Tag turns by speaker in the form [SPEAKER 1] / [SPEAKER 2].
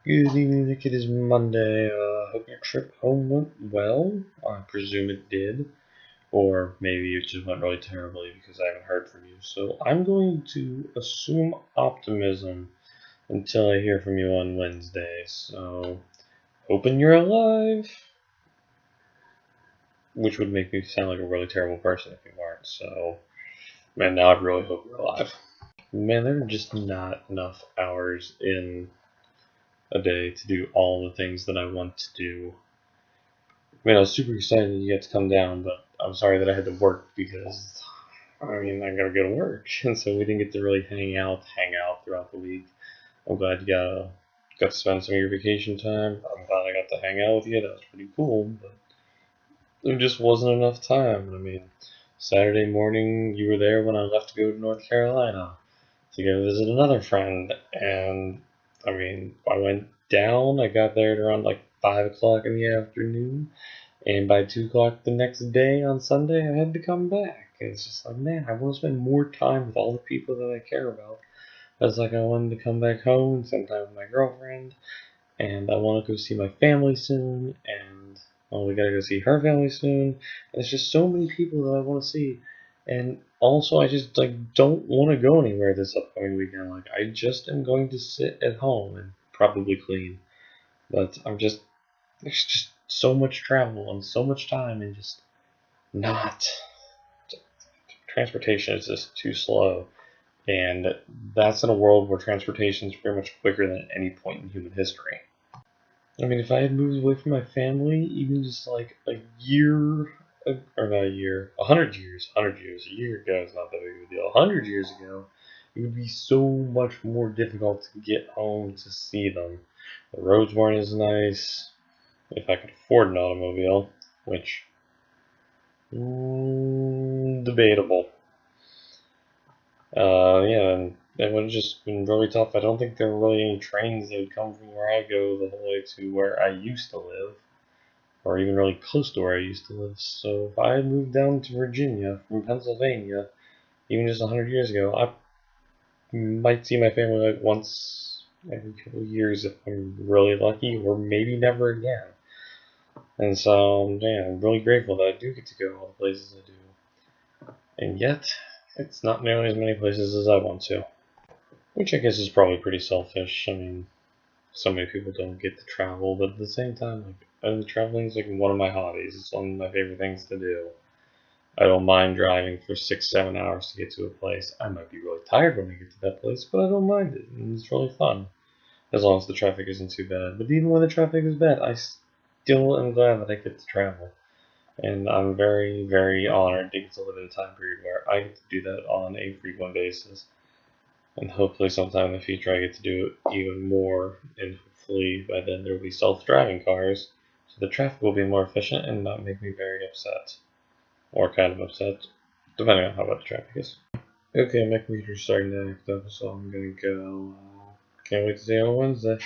[SPEAKER 1] Good evening, Nick. It is Monday. Hope your trip home went well. I presume it did. Or maybe it just went really terribly because I haven't heard from you. So I'm going to assume optimism until I hear from you on Wednesday. So, hoping you're alive. Which would make me sound like a really terrible person if you weren't. So, man, now I really hope you're alive. Man, there are just not enough hours in a day to do all the things that I want to do. I mean, I was super excited that you got to come down, but I'm sorry that I had to work because, I gotta go to work, and so we didn't get to really hang out throughout the week. I'm glad you got to spend some of your vacation time. I'm glad I got to hang out with you. That was pretty cool, but there just wasn't enough time. I mean, Saturday morning you were there when I left to go to North Carolina to go visit another friend, and I went down. I got there at around like 5 o'clock in the afternoon. And by 2 o'clock the next day on Sunday, I had to come back. It's just like, man, I want to spend more time with all the people that I care about. It's like I wanted to come back home and spend time with my girlfriend, and I want to go see my family soon, and we gotta go see her family soon. And there's just so many people that I want to see, and also I just like don't want to go anywhere this upcoming weekend. Like I just am going to sit at home and probably clean, but there's just so much travel and so much time and just not transportation is just too slow, and that's in a world where transportation is pretty much quicker than at any point in human history. I mean, if I had moved away from my family, even just like a year, or not a year, 100 years, a year ago is not that big of a deal. 100 years ago, it would be so much more difficult to get home to see them. The roads weren't as nice. If I could afford an automobile, which debatable. Yeah, and it would have just been really tough. I don't think there were really any trains that would come from where I go the whole way to where I used to live, or even really close to where I used to live. So if I had moved down to Virginia from Pennsylvania, even just 100 years ago, I might see my family like once every couple of years if I'm really lucky, or maybe never again. And so, yeah, I'm really grateful that I do get to go all the places I do. And yet, it's not nearly as many places as I want to. Which I guess is probably pretty selfish. I mean, so many people don't get to travel, but at the same time, traveling is like one of my hobbies. It's one of my favorite things to do. I don't mind driving for 6, 7 hours to get to a place. I might be really tired when I get to that place, but I don't mind it, and it's really fun. As long as the traffic isn't too bad. But even when the traffic is bad, I still am glad that I get to travel. And I'm very, very honored to get to live in a time period where I get to do that on a frequent basis. And hopefully sometime in the future I get to do it even more, and hopefully by then there will be self-driving cars, so the traffic will be more efficient and not make me very upset. Or kind of upset, depending on how bad the traffic is. Okay, my computer's starting to act up, so I'm gonna go. Can't wait to see you on Wednesday.